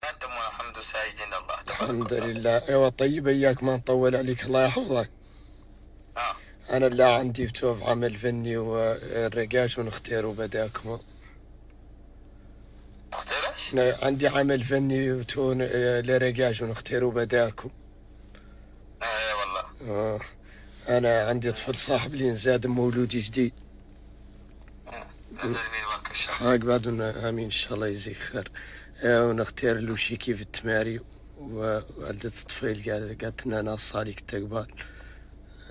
تقدمون الحمد ساجدين الله الحمد لله. ايوه طيب، اياك ما نطول عليك، الله يحفظك. اه انا اللي عندي بتوف عمل فني والرقاش ونختار بداكم. تختار ايش؟ عندي عمل فني وتون لرقاش ونختار بداكم. اي والله. انا عندي طفل صاحب لي نزاد مولود جديد. نزل بي البركة ان شاء الله. هاك بعد امين ان شاء الله يجزيك خير. ونختار له شي كيف التماري. ووالدة الطفل قالت لنا انا صالك تقبل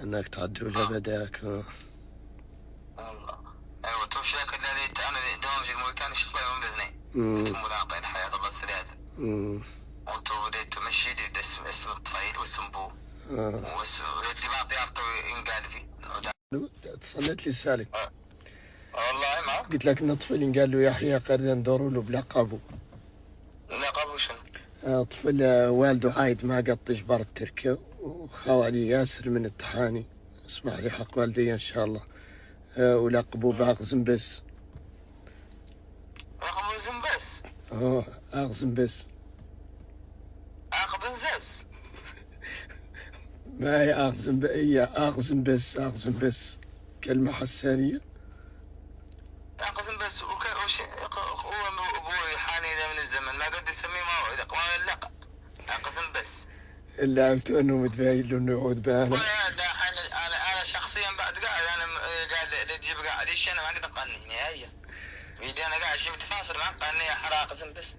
انك تعدلوا له بداك. الله. ايوه توفي لك الذي انا دوام في المكان ان شاء الله يوم باذنين. انتم ملاقين حياة الله الثلاثة. وانتم بديتوا تمشي اسم الطفيل واسم ابوه. اللي بعطي يعطوا ينقال فيه. تصلت لي سالم. والله ما قلت لك ان طفل قال له يحيى قرد ندوروا له بلقبه. لقبه شنو؟ طفل والده عايد ما قد جبر التركه، وخوالي ياسر من التحاني، اسمح لي حق والدي ان شاء الله. ولقبه باغ زنبس. لقبه زنبس؟ اغ زنبس. عقب زنبس؟ ما هي اغ زنبس، هي اغ زنبس، اغ زنبس كلمة حسانية. اقسم بس هو ابوي حاني ذا من الزمن ما قد يسميه ما اللقب. اقسم بس اللي عرفته انه متفايل له انه يعود بانا. انا شخصيا بعد قاعد قاعد تجيب قاعد ايش انا ما اقدر اقني نهائيا. بيدي انا قاعد شي متفاصل مع قني حرا اقسم بس.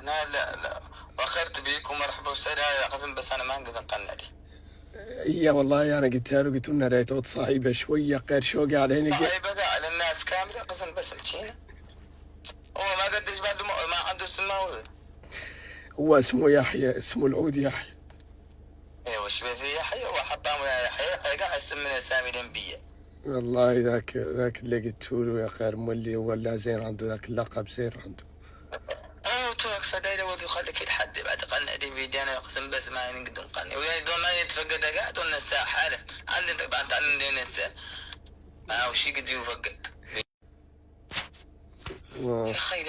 لا واخرت بيكم مرحبا وسهلا اقسم بس انا ما اقدر اقني عليه. هي والله انا قلتها له، قلت له ريت صاحبه شويه غير شوقي علينا. صاحبه على الناس كامله اقسم بس مشينا. هو ما قدش بعد ما عنده اسمه هو اسمه يحيى، اسمه العود يحيى. ايوه وش في يحيى وحطام يحيى قاعد اسم من اسامي الانبياء. والله ذاك اللي قلت له يا خير مولي هو لا زين عنده ذاك اللقب زين عنده. توك فدايله وقف خليك يتحدى بعد قلنا دي فيديو انا اقسم بس ما نقدر نقني ويا دون ما يتفقد قاعد ولا ساعه حاله عندنا بعد عندنا نساء وش قد يفقد يا اخي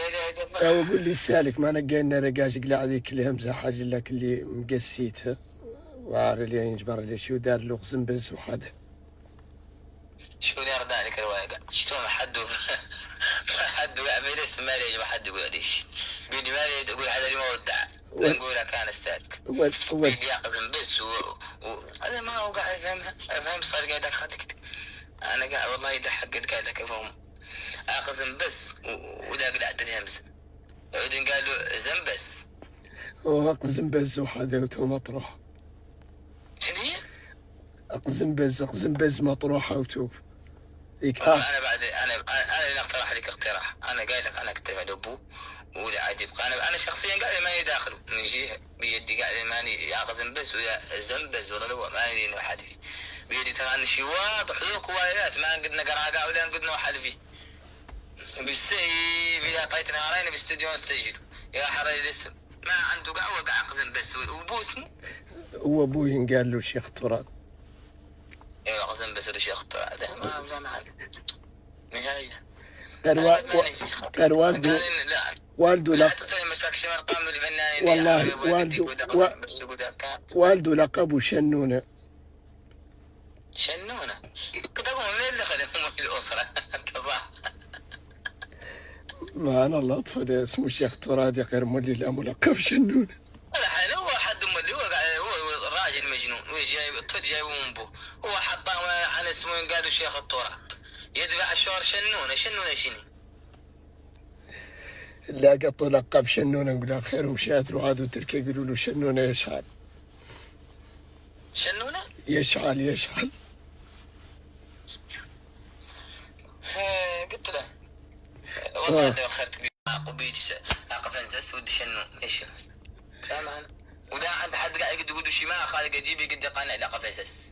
لا وقول لي السالك ما نقينا رقاش قلع ذيك اللي همزه حاجه لك اللي مقسيتها وعار اللي ينجبر اللي شو دار له قسم بس وحده. شو دار ذلك الواقع شلون حد يعمل اسم ما يجي حد يقول ليش بيدي ما يقول هذا اللي ما ودع نقول كان السالك بيدي يقزم بس هذا ما هو قاعد فهم صار قاعد اخذك انا قاعد والله يضحك قاعد لك افهم اقزم بس ودا قاعد الهمس بعدين قالوا زنبس اقزم بس وحده وتو مطروح. شنو هي؟ اقزم بس مطروحه وتوف ذيك. انا بعد انا اقترح لك اقتراح انا قايل لك انا اكتب على ابوه ولا عاد يبقى انا شخصيا قاعد ماني داخل نجي بيدي قاعد ماني ياقزم بس ولا زنبز ولا لو ماني واحد فيه بيدي ترى ان شيء واضح ذوك وايات ما قدنا قراءه ولا قدنا واحد فيه بالسي بلا قيت نهارين باستديو نسجل يا حري الاسم ما عنده قهوه قاعد اقزم بس وابوه اسمه هو ابوي قال له شيخ تراد. ايوه قسم بس الشيخ هذا ما جمع نهايه. قال والده لا والله والده لقبه شنونه. شنونه كنت اقول من اللي خدمهم في الاسره صح. ما انا الله اطفال اسمه شيخ تراد يا غير مولي لا ملقب شنونه. الحين هو حد مولي هو راجل مجنون وجايب جايبه من ابوه هو حطاه عن اسمه قالوا شيخ التراد يدفع الشهر شنونه شنو اللي قطوا لقب شنونه نقول خير وشات وعادوا تركي يقولوا له شنونه يشعل. شنونه؟ يشعل قلت له والله لو اخرت بيدي قفنزس ودي شنون ايش فاهم انا وده عند حد قاعد يقول شي ما خالق اجيب قد قانع لا قفنزس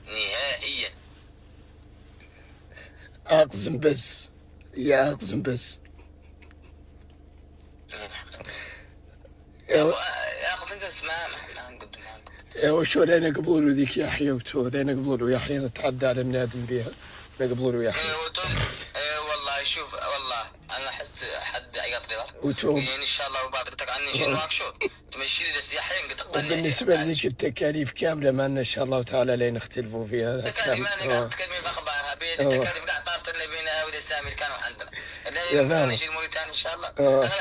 نهائيا. اقزم بس يا اقزم بس يا قفنزس ما نقد وشو لين يقبلوا ذيك يحيى وتو لين يقبلوا يحيى نتعدى على بنادم بها نقبلوا يحيى. والله شوف والله انا وتوب. ان شاء الله وبعدك عني شنو شو تمشي لي السياحين قد وبالنسبة لذيك التكاليف كاملة معنا إن شاء الله تعالى لا نختلفوا في هذا التكاليف ما نقدر تكلمي بأخبارها بين التكاليف قاعد طارت لنا بينها والإسلامي اللي كانوا عندنا لا نجي الموريتاني إن شاء الله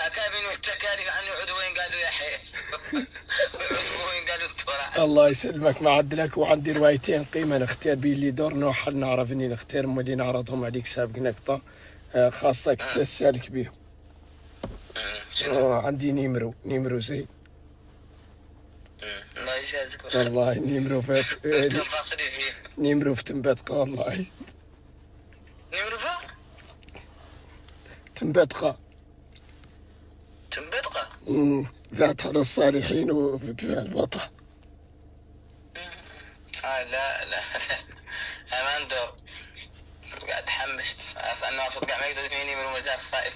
كابين والتكاليف عني عدوين قالوا يا حي عدوين قالوا التورا. الله يسلمك ما عدلك. وعندي روايتين قيمة نختار بي اللي دور نوحل نعرف إني نختار اللي نعرضهم عليك سابق نقطة خاصة تسالك بيهم. عندي نيمرو زي الله يجازيك والله نيمرو في تنبتقى والله نيمرو في تنبتقى فات على الصالحين وفي كفاء البطح. لا ما ندور قاعد تحمست انا واثق قاعد ما يقدر فيني من مزاج صاير.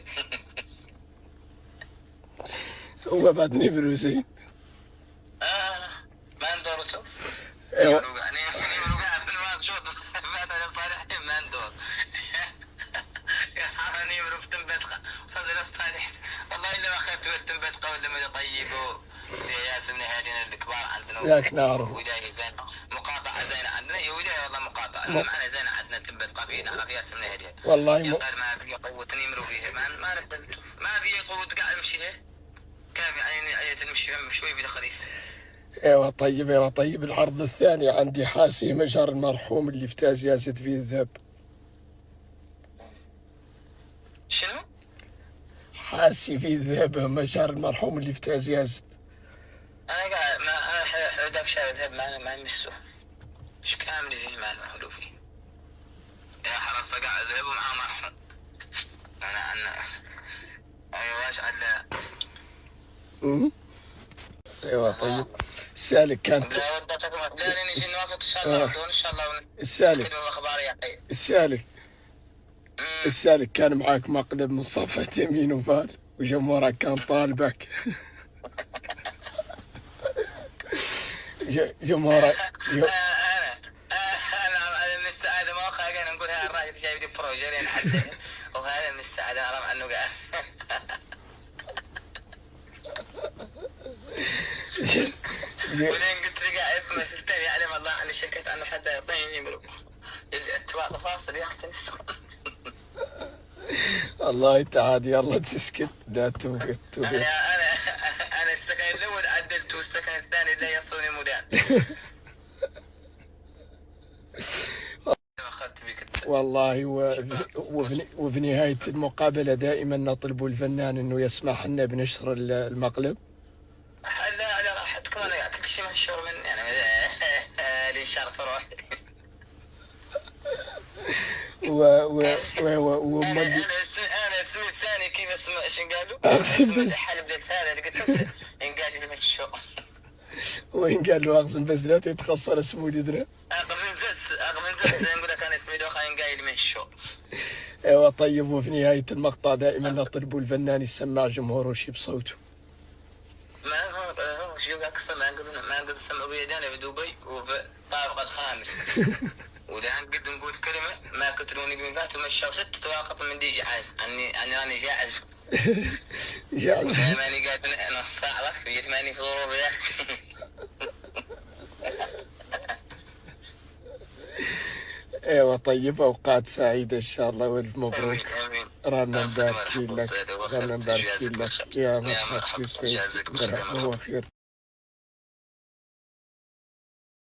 هو بعد نيمرو زين ما ندور شوف ايوه نيمرو قاعد في شوف فات على الصالحين ما ندور يا نيمرو في تنبتقى وصل الى الصالح والله الا ما اخذت بس تنبتقى ولا ما طيبوا ياس بن هادين الكبار عندنا ذاك نعرف ولايه زين مقاطعه زين عندنا يا ولايه والله مقاطعه معنا زين عندنا تنبتقى فينا نعرف ياس بن هادين والله ما في قوه نيمرو فيها ما نقدر ما في قوه قاعد امشي كافي عيني تمشي شوي بتخريف. ايوه طيب العرض الثاني عندي حاسي مجهر المرحوم اللي افتاز ياسد فيه الذهب. شنو؟ حاسي فيه الذهب مجهر المرحوم اللي افتاز ياسد. انا قاعد ما انا بشار الذهب ما نمسه مش كامل فيه ما نحلو فيه يا حرص فقاعد ذهب ومعاه مرحوم انا ايوه واش على ايوه طيب السالك كانت لا ودتك لا نجي نوقف ان شاء الله ان شاء الله السالك كان معاك مقلب من صفحة يمين وفال وجمهورك كان طالبك. جمهورك انا من السعاده ما خايف نقول هذا الراجل جايب لي بروجرين حتى وهذا من السعاده اعرف عنه قاعد ولين قلت لي قاعد ما سستني يعلم الله عني شكيت عنه حتى يعطيني يمرق الاتباع فاصل يا حسن الله تعالى يلا تسكت لا توقف. انا السكن الاول عدلت والسكن الثاني لا يصوني مدان. والله وفي نهاية المقابلة دائما نطلب الفنان انه يسمح لنا بنشر المقلب. لا على راحتكم انا كل شيء مشهور من يعني لي شهر تروح. انا اسمي الثاني كيف اسمه ايش قالوا؟ اقسم بس حلب لك هذا اللي قلت قال لي مشو وين قال له اقسم بس لا تتخسر اسمه ولدنا اقسم بس نقول لك انا اسمي دوخه قال لي مشو. ايوه طيب وفي نهاية المقطع دائما نطلب الفنان يسمع جمهوره شي بصوته. ما هو شو اقصى ما قد سمعوا بيدانا في دبي وفي الطابق الخامس ولان قد نقول كلمه ما قتلوني بمثات ومشوا 6 تواقط من دي جاهز اني راني جاهز ماني قاعد نص ساعه في ماني في ظروف ايوه طيب اوقات سعيده ان شاء الله والف مبروك. رانا نبارك لك يا مرحبا سيدي مرحبا وخير.